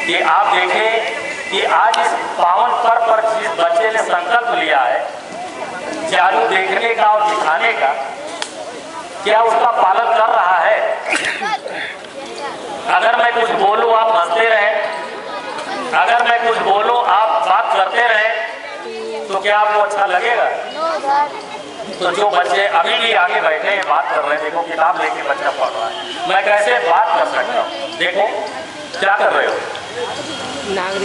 कि आप देखें कि आज इस पावन पर्व पर जिस बच्चे ने संकल्प लिया है जादू देखने का और दिखाने का, क्या उसका पालन कर रहा है? अगर मैं कुछ बोलूं आप हंसते रहें, अगर मैं कुछ बोलूं आप बात करते रहें, तो क्या आपको अच्छा लगेगा? तो जो बच्चे अभी भी आगे बैठे हैं बात कर रहे हैं, देखो किताब लेके बच्चा पढ़ रहा है, मैं कैसे बात कर सकता हूँ? देखो क्या कर रहे हो।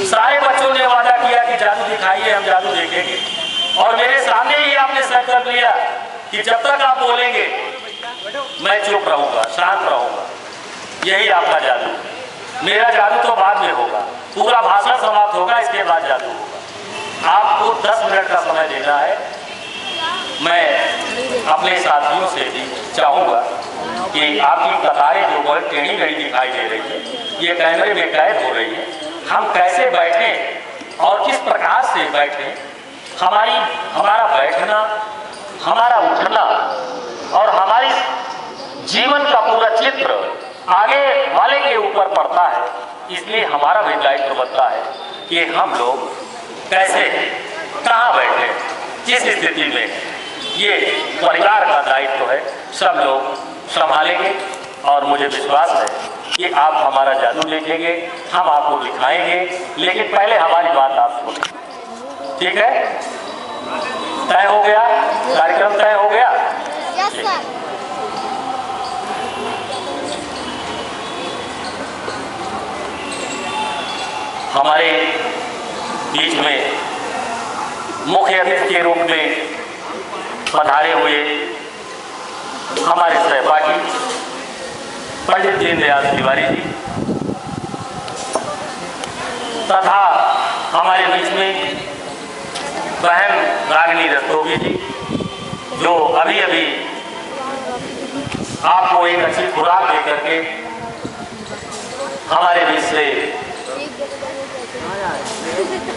सारे बच्चों ने वादा किया कि जादू दिखाइए, हम जादू देखेंगे, और मेरे सामने ही आपने संकल्प लिया कि जब तक आप बोलेंगे मैं चुप रहूंगा, शांत रहूंगा। यही आपका जादू। मेरा जादू तो बाद में होगा, पूरा भाषण समाप्त होगा, इसके बाद जादू होगा। आपको 10 मिनट का समय देना है। मैं अपने साथियों से भी चाहूंगा कि आपकी कतारें जो बहुत टेढ़ी मेढ़ी दिखाई दे रही है, ये कैमरे में कैद हो रही है, हम कैसे बैठें और किस प्रकार से बैठें, हमारा बैठना, हमारा उठना और हमारी जीवन का पूरा चित्र आगे वाले के ऊपर पड़ता है। इसलिए हमारा भी दायित्व बनता है कि हम लोग कैसे, कहाँ बैठे, किस स्थिति में। ये परिवार का दायित्व है, सब लोग संभालेंगे और मुझे विश्वास है कि आप हमारा जादू देखेंगे, हम आपको दिखाएंगे, लेकिन पहले हमारी बात आप सुनें। ठीक है? तय हो गया, कार्यक्रम तय हो गया। Yes sir. हमारे बीच में मुख्य अतिथि के रूप में पधारे हुए हमारे सहपाठी पंडित दीनदयाल तिवारी जी तथा हमारे बीच में बहन रागिनी रस्तोगी जी, जो अभी अभी आपको एक अच्छी खुराक देकर के हमारे बीच से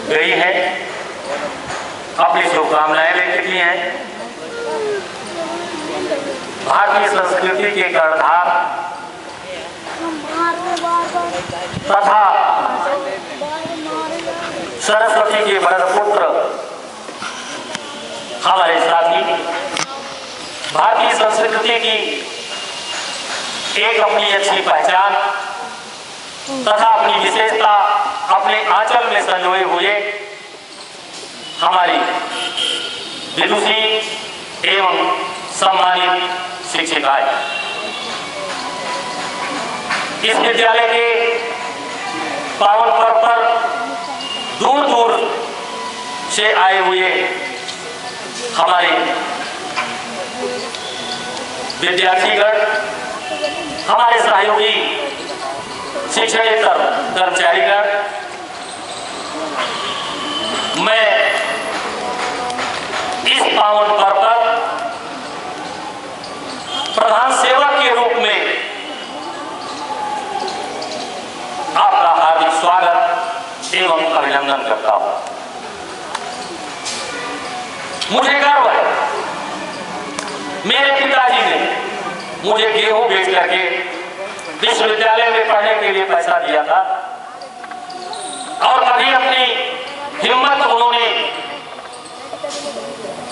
गई है, अपनी शुभकामनाएं व्यक्त की हैं। भारतीय संस्कृति के कर्णधार तथा सरस्वती के वरद पुत्र हमारे साथी, भारतीय संस्कृति की एक अपनी अच्छी पहचान तथा अपनी विशेषता अपने आंचल में संजोए हुए हमारी विदुषी एवं सम्मानित शिक्षिकाएं, इस विद्यालय के पावन पर्व पर दूर दूर से आए हुए हमारे विद्यार्थीगण, हमारे सहयोगी शिक्षणेतर कर्मचारीगण, मैं इस पावन पर्व पर प्रधान सेवक के रूप में आपका हार्दिक स्वागत एवं अभिनंदन करता हूं। मुझे गर्व है, मेरे पिताजी ने मुझे गेहूं बेच करके विश्वविद्यालय में पढ़ने के लिए पैसा दिया था और कभी अपनी हिम्मत उन्होंने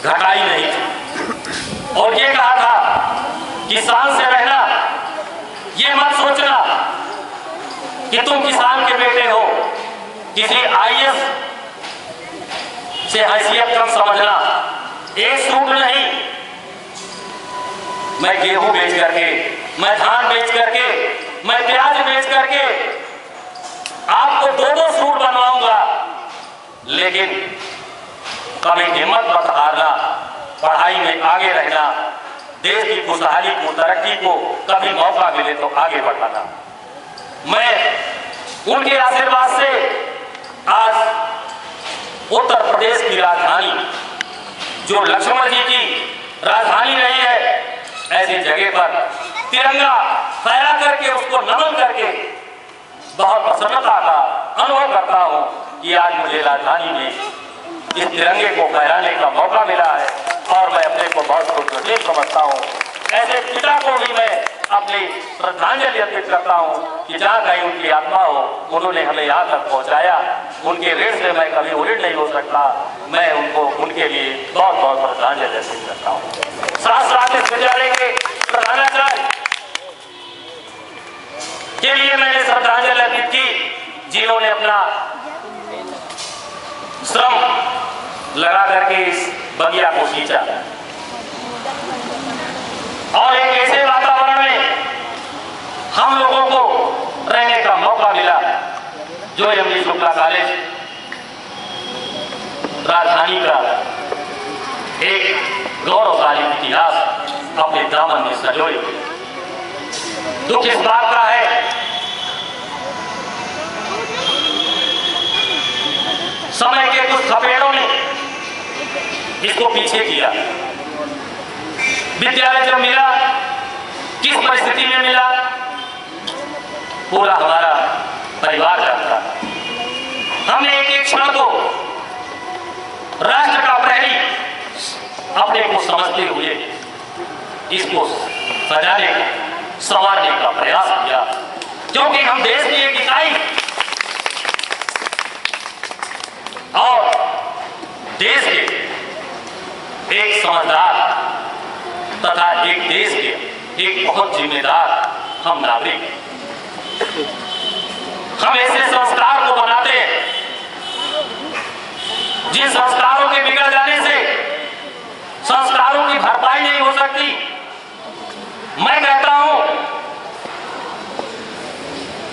घटाई नहीं थी और ये कहा था किसान से रहना, ये मत सोचना कि तुम किसान के बेटे हो, किसी आईएएस से हैसियत कम समझना। एक सूट नहीं, मैं गेहूं बेच करके, मैं धान बेच करके, मैं प्याज बेच करके आपको 2-2 सूट बनवाऊंगा, लेकिन कभी हिम्मत मत हारना, पढ़ाई में आगे रहना, देश की खुशहाली को, तरक्की को कभी मौका मिले तो आगे बढ़ाना। मैं उनके आशीर्वाद से आज उत्तर प्रदेश की राजधानी, जो लक्ष्मण जी की राजधानी रही है, ऐसी जगह पर तिरंगा फहरा करके, उसको नमन करके बहुत प्रसन्नता का अनुभव करता हूं कि आज मुझे राजधानी में इस तिरंगे को फहराने का मौका मिला है और मैं अपने को बहुत खुशनसीब समझता हूं। ऐसे पिता को भी मैं अपनी श्रद्धांजलि अर्पित करता हूँ कि जहाँ कहीं उनकी आत्मा हो, उन्होंने हमें यहाँ तक पहुँचाया, उनके ऋण से मैं कभी ऋण नहीं हो सकता। मैं उनको उनके लिए बहुत बहुत श्रद्धांजलि अर्पित करता हूँ। साथ साथ इस विद्यालय के प्रधानाचार्य के लिए मैंने श्रद्धांजलि अर्पित की, जिन्होंने अपना श्रम लगा करके इस बगिया को सींचा और एक ऐसे वातावरण में हम लोगों को रहने का मौका मिला जो एमडी शुक्ला कॉलेज राजधानी का एक गौरवशाली इतिहास अपने दामन में संजोए। दुख इस बात का है समय के कुछ थपेड़ों ने इसको पीछे किया। विद्यालय जब मिला, किस परिस्थिति में मिला, पूरा हमारा परिवार जानता। हमने एक एक क्षण को राष्ट्र का प्रहरी अपने को समझते हुए इसको सजाने का, संवारने का प्रयास किया, क्योंकि हम देश की एक इकाई और देश के एक समझदार तथा एक देश के एक बहुत जिम्मेदार हम नागरिक हैं। हम ऐसे संस्कार को बनाते हैं जिन संस्कारों के बिगड़ जाने से संस्कारों की भरपाई नहीं हो सकती। मैं कहता हूं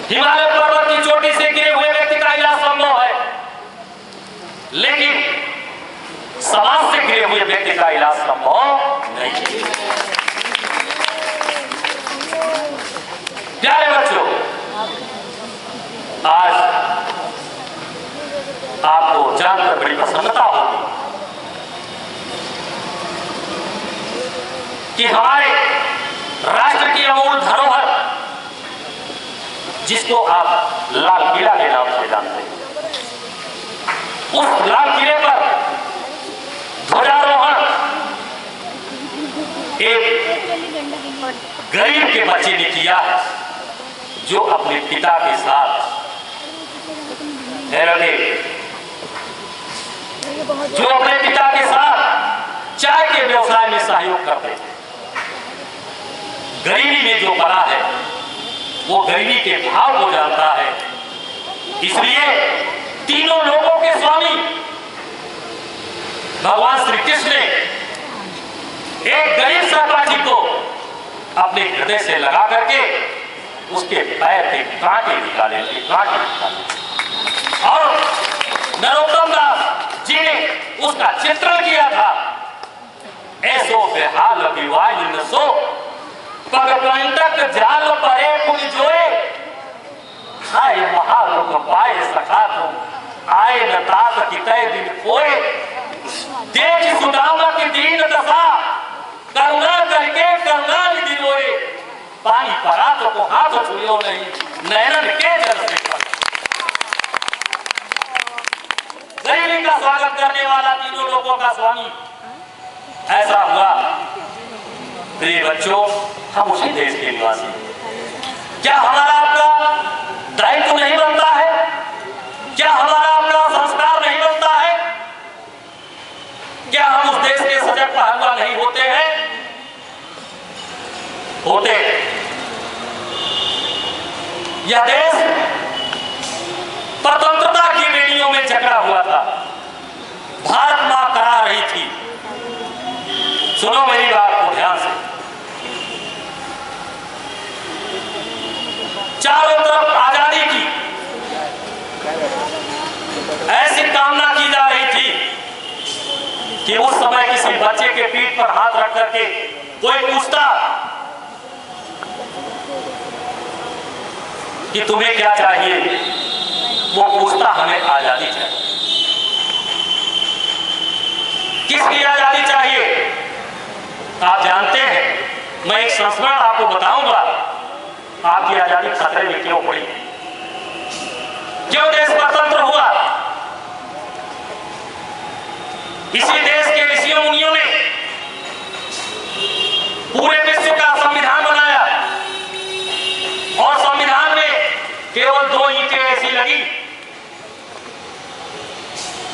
हिमालय पर्वत की चोटी से गिरे हुए व्यक्ति का इलाज संभव है, लेकिन समाज से गिरे हुए व्यक्ति का इलाज संभव नहीं। प्यारे बच्चों, आज आपको जानकर बड़ी प्रसन्नता होगी कि हमारे राष्ट्र की अमूल धरोहर, जिसको आप लाल किला के नाम से जानते हैं, उस लाल किले पर ध्वजारोहण एक गरीब के बच्चे ने किया है, जो अपने पिता के साथ जो अपने पिता के साथ चाय के व्यवसाय में सहयोग करते थे। गरीबी में जो पड़ा है वो गरीबी के भाव को जानता है, इसलिए तीनों लोगों के स्वामी भगवान श्री कृष्ण ने एक गरीब सहपाठी को अपने हृदय से लगा करके उसके पैर के कांटे निकाले और नरोत्तम दास जी ने उसका चित्रण किया था। ऐसो बेहाल विवाह सो पगकंटक जाल परे कुल जोए, हाय महालोक पाए सखा तुम आए नतात कितने दिन खोए। देख सुदामा की दीन दशा करुणा करके करुणा निधि रोए, पानी पड़ा तो हाथ छुड़ियो नहीं नयन के जल से। गरीबी का स्वागत करने वाला तीनों लोगों का स्वामी ऐसा हुआ। प्रिय बच्चों, हम उसी देश के निवासी, क्या हमारा आपका दायित्व नहीं बनता है? क्या हमारा अपना संस्कार नहीं बनता है? क्या हम उस देश के सजग पहलवान नहीं होते हैं? होते। यह देश स्वतंत्रता की बेड़ियों में जकड़ा हुआ था। भारत मां करा रही थी। सुनो मेरी बात को ध्यान से। चारों तरफ आजादी की ऐसी कामना की जा रही थी कि उस समय किसी बच्चे के पीठ पर हाथ रख करके कोई पूछता कि तुम्हें क्या चाहिए, वो पूछता हमें आजादी चाहिए। किसकी आजादी चाहिए? आप जानते हैं, मैं एक संस्मरण आपको बताऊंगा आपकी आजादी खतरे में क्यों पड़ी, क्यों देश स्वतंत्र हुआ। इसी देश के ऋषियों मुनियों ने पूरे विश्व का संविधान बनाया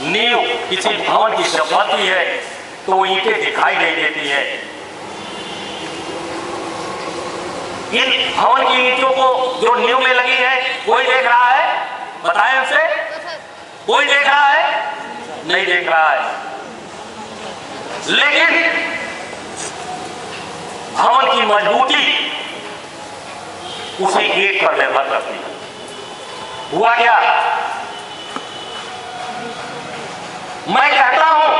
नींव किसी भवन की जब बनती है तो वो ईंटें दिखाई नहीं देती है। इन भवन की ईंटों को जो नींव में लगी है कोई देख रहा है? बताएं हमसे, कोई देख रहा है? नहीं देख रहा है। लेकिन भवन की मजबूती उसे एक पर निर्भर करती है। हुआ क्या? मैं कहता हूं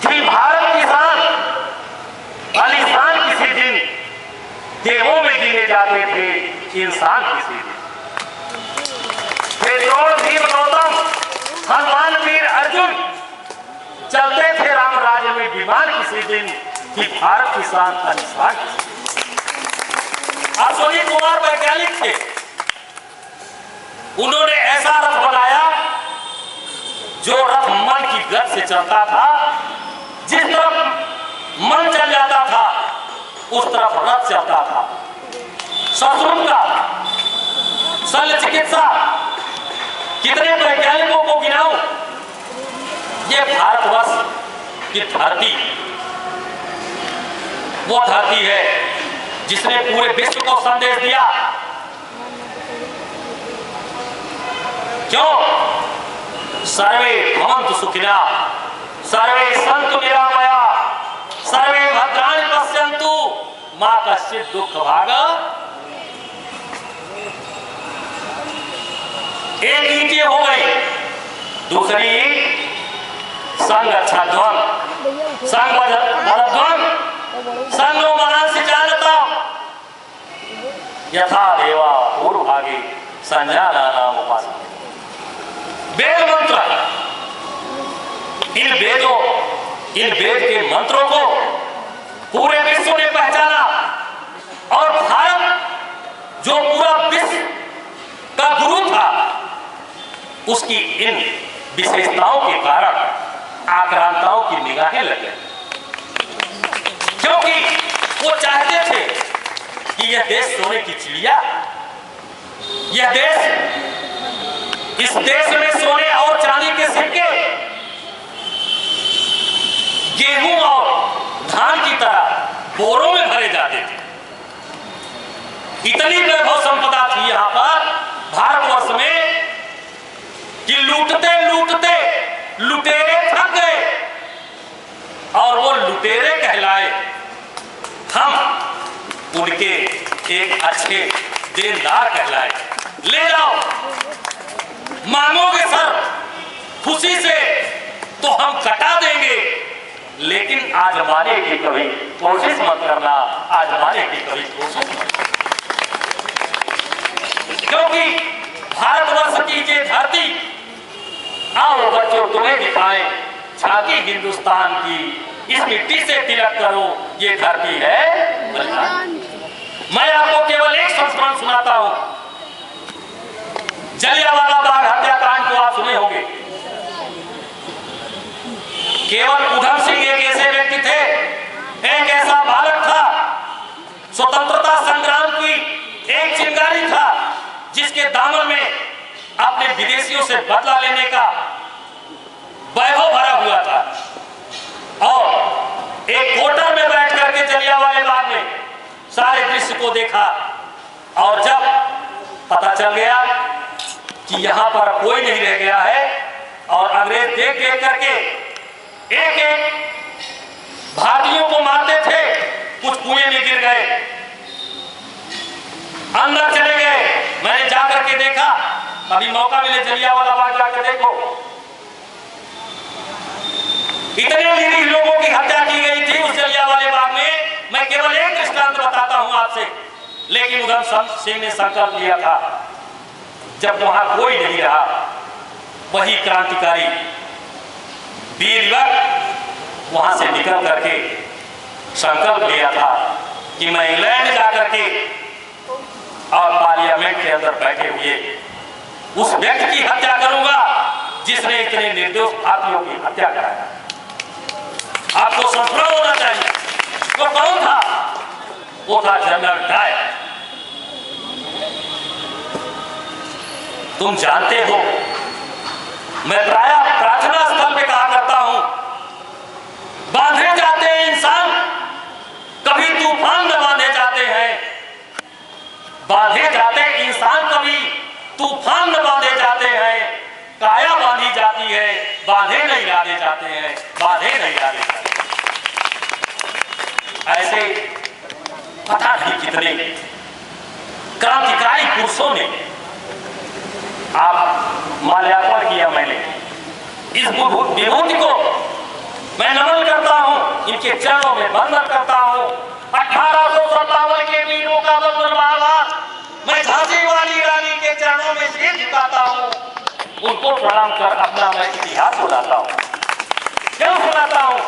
कि भारत की शान आलीशान किसी दिन देवों में गिने जाते थे, इंसान किसी दिन। द्रोण भीम गौतम हनुमान वीर अर्जुन चलते थे राम राज्य में विमान किसी दिन, कि भारत की शान आलीशान किसी दिन। अश्विनी कुमार वैज्ञानिक थे, उन्होंने ऐसा रथ बनाया जो रथ मन की गति से चलता था। जिस तरफ मन चल जाता था उस तरफ रथ चलता था। शत्रुघ्न का शल्य चिकित्सा, कितने वैज्ञानिकों को गिनाऊं? ये भारतवर्ष की धरती वो धरती है जिसने पूरे विश्व को संदेश दिया। क्यों? सर्वे भवन्तु सुखिनः, सर्वे सन्तु निरामया, सर्वे भद्राणि पश्यन्तु मा कश्चित् दुःखभाग्। एक ईंटें हो गई, दूसरी संग अच्छा ध्वन, संग मदध्वन, संगो मनांसि जानताम्, यथा देवा पूर्वभागे संजानानाम् उपासते। वेद मंत्र, इन वेद के मंत्रों को पूरे विश्व ने पहचाना और भारत जो पूरा विश्व का गुरु था उसकी इन विशेषताओं के कारण आक्रांताओं की निगाहें लग गई, क्योंकि वो चाहते थे कि यह देश सोने की चिड़िया, यह देश, इस देश में सोने और चांदी के सिक्के गेहूं और धान की तरह बोरों में भरे जाते थे। इतनी वैभव संपदा थी यहां पर भारतवर्ष में कि लूटते लूटते लुटेरे थक गए और वो लुटेरे कहलाए। हम उनके एक अच्छे देनदार कहलाए। ले जाओ, मांगोगे सर खुशी से तो हम कटा देंगे, लेकिन आजमाने की कभी कोशिश मत करना, आजमाने की कभी कोशिश मत करना। क्योंकि भारतवर्ष की ये धरती, आओ बच्चों तुम्हें दिखाएं झांकी हिंदुस्तान की, इस मिट्टी से तिलक करो, ये धरती है बलिदान। मैं आपको केवल एक संस्मरण सुनाता हूं। जलियांवाला बाग हत्याकांड को आप सुने होंगे। केवल उधम सिंह एक ऐसे व्यक्ति थे, एक ऐसा बालक था, स्वतंत्रता संग्राम की एक चिंगारी था, जिसके दामन में अपने विदेशियों से बदला लेने का वैभव भरा हुआ था। और एक कोटर में बैठ करके जलियांवाले बाग में सारे दृश्य को देखा और जब पता चल गया कि यहां पर कोई नहीं रह गया है और अंग्रेज देख देख करके एक एक भारतीयों को मारते थे, कुछ कुएं में गिर गए, अंदर चले गए। मैंने जाकर के देखा, अभी मौका मिले जलियांवाला बाग जाकर देखो, इतने निरीह लोगों की हत्या की गई थी उस जलियांवाले बाग में। मैं केवल एक दृष्टांत बताता हूं आपसे, लेकिन उधम सिंह ने संकल्प लिया था, जब वहां कोई नहीं रहा, वही क्रांतिकारी वीर युवक वहां से निकल करके संकल्प लिया था कि मैं इंग्लैंड जाकर के और पार्लियामेंट के अंदर बैठे हुए उस व्यक्ति की हत्या करूंगा जिसने इतने निर्दोष भारतीयों की हत्या कराया। आपको संस्मरण होना चाहिए। वो कौन था? वो था जनरल डायर। तुम जानते हो, मैं प्रायः डाले जाते हैं, बाधे नहीं डाले जाते। ऐसे पता नहीं कितने क्रांतिकारी पुरुषों ने आप माल्यार्पण किया। मैंने इस विभूति को मैं नमन करता हूं, इनके चरणों में वंदन करता हूं। 1857 के वीरों का वंदन माला मैं झांसी वाली रानी के चरणों में सिर झुकाता हूं। उनको प्रणाम कर अपना मैं इतिहास सुनाता हूं। क्यों सुनाता हूं?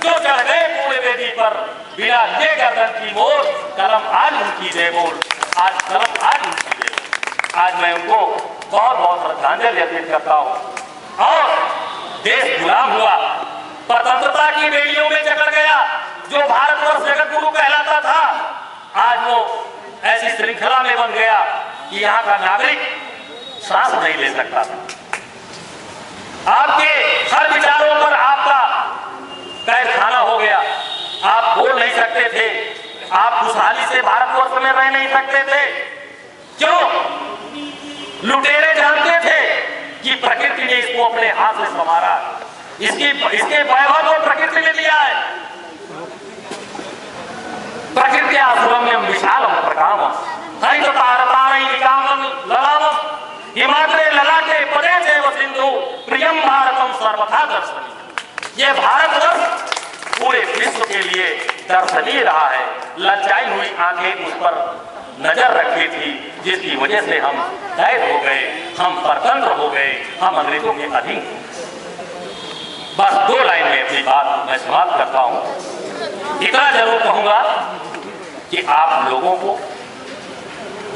जो चढ़ गए पूरे वेदी पर बिना ये गर्दन की मोर, कलम आज उनकी जय बोल, आज कलम आज उनकी जय बोल। आज मैं उनको बहुत बहुत श्रद्धांजलि अर्पित करता हूं। और देश गुलाम हुआ, स्वतंत्रता की बेड़ियों में जकड़ गया। जो भारतवर्ष जगत गुरु कहलाता था, आज वो ऐसी श्रृंखला में बन गया कि यहाँ का नागरिक सांस नहीं ले सकता था। आपके हर विचारों पर आपका कैद खाना हो गया। आप बोल नहीं सकते थे, आप खुशहाली से भारतवर्ष में रह नहीं सकते थे। क्यों? लुटेरे जानते थे कि प्रकृति ने इसको अपने हाथ से संवारा, इसके वैभव को प्रकृति ने दिया है। प्रकृति सुरम्यम विशालम प्रकामम हिमाद्रे ललाटे पदे चैव सिंधु प्रियम भारतम सर्वथा दर्शनीय। ये भारतवर्ष पूरे विश्व के लिए दर्शनीय रहा है। लज्जाई हुई आंखें उस पर नजर रखी थी, जिसकी वजह से हम कैद हो गए, हम स्वतंत्र हो गए, हम अंग्रेजों के अधीन। बस 2 लाइन में अपनी बात मैं समाप्त करता हूं। इतना जरूर कहूंगा कि आप लोगों को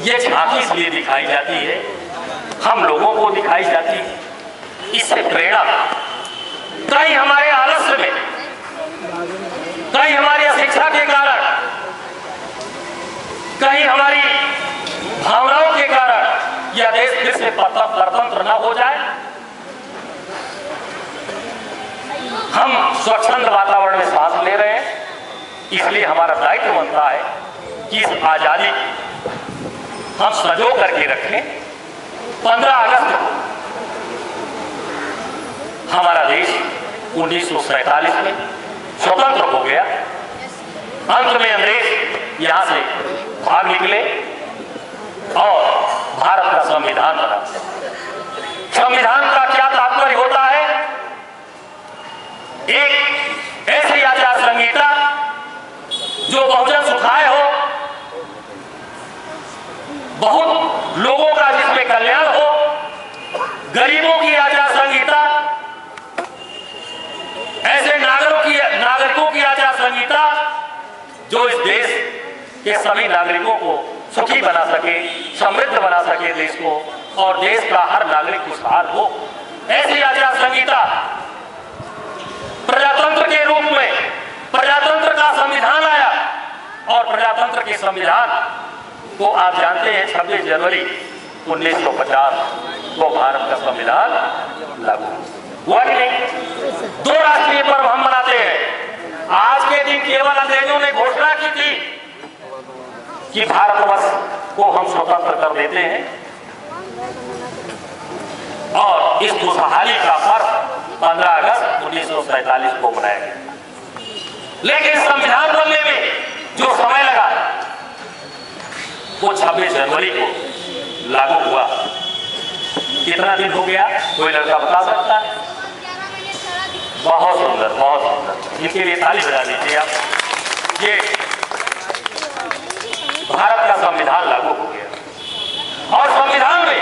ये झांकी इसलिए दिखाई जाती है, हम लोगों को दिखाई जाती है, इससे प्रेरणा कहीं हमारे आलस्य में, कहीं हमारी अशिक्षा के कारण, कहीं हमारी भावनाओं के कारण यह देश फिर से परतंत्र न हो जाए। हम स्वच्छंद वातावरण में सांस ले रहे हैं, इसलिए हमारा दायित्व बनता है कि इस आजादी हम सजो करके रखें। 15 अगस्त को हमारा देश 1947 में स्वतंत्र हो गया। अंत में अंग्रेज यहां से भाग निकले और भारत का संविधान बना। संविधान का क्या तात्पर्य होता है? एक ऐसी आचार संहिता जो बहुजन सुखाय हो, बहुत लोगों का जिसमें कल्याण हो, गरीबों की आचार संहिता, ऐसे नागरिकों की आचार संहिता जो इस देश के सभी नागरिकों को सुखी बना सके, समृद्ध बना सके देश को, और देश का हर नागरिक खुशहाल हो। ऐसी आचार संहिता प्रजातंत्र के रूप में प्रजातंत्र का संविधान आया, और प्रजातंत्र के संविधान को आप जानते हैं 26 जनवरी 1950 को भारत का संविधान लागू हुआ कि नहीं। 2 राष्ट्रीय पर्व हम मनाते हैं। आज के दिन केवल अंग्रेजों ने घोषणा की थी कि भारतवर्ष को हम स्वतंत्र कर देते हैं, और इस खुशहाली का पर्व 15 अगस्त 1947 को मनाया गया। लेकिन संविधान बनने में जो समय लगा वो 26 जनवरी को लागू हुआ। कितना दिन हो गया? कोई लड़का बता सकता है? बहुत सुंदर, बहुत सुंदर। इनके लिए ताली बजा दीजिए आप। ये भारत का संविधान लागू हो गया, और संविधान में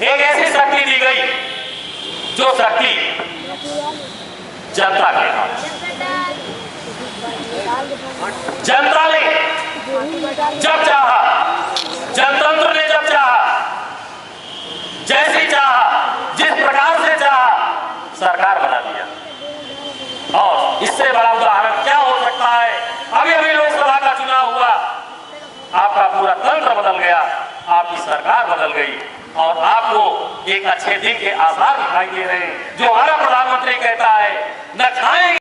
एक ऐसी शक्ति दी गई जो शक्ति जनता के हाथ। जनता ने जब चाहा, जनतंत्र ने जब चाहा, जैसी चाहा, जिस प्रकार से चाहा, सरकार बना दिया। और इससे बड़ा उदाहरण क्या हो सकता है? अभी अभी लोकसभा का चुनाव हुआ, आपका पूरा तंत्र बदल गया, आपकी सरकार बदल गई, और आपको एक अच्छे दिन के आसार दिखाई दे रहे हैं। जो हमारा प्रधानमंत्री कहता है, न खाएंगे